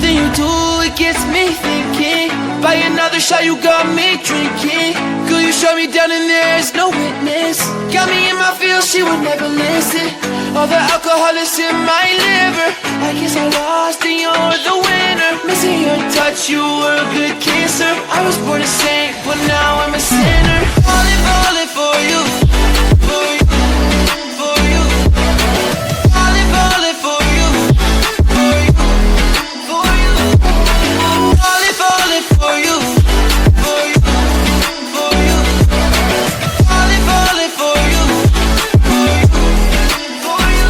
thing you do, it gets me thinking. By another shot, you got me drinking. Girl, you shut me down and there's no witness. Got me in my feels, she would never listen. All the alcohol is in my liver. I guess I lost and you're the winner. Missing your touch, you were a good kisser. I was born a saint, but now I'm a sinner. Falling for you, for you, for you. Falling for you, for you, for you. Falling for you, for you, for you. Falling for you, for you, for you.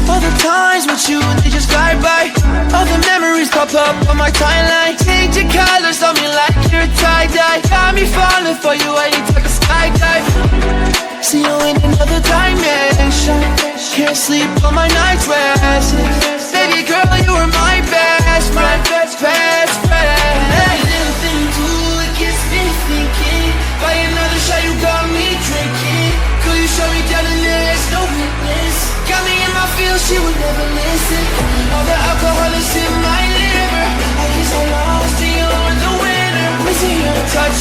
All the times with you, they just fly by. All the memories pop up on my timeline. Change your colors on me like you're tie-dye. Got me falling for you, I need to take a skydive. See you in another dimension. Can't sleep on my night's rest. Baby girl, you were my best friend, best friend. Every little thing you do, it gets me thinking. By another shot, you got me drinking. Girl, you shut me down and there's no witness. Got me in my feels, she would never listen. All the alcohol is in my liver. I guess I lost and you're the winner. Missing your touch,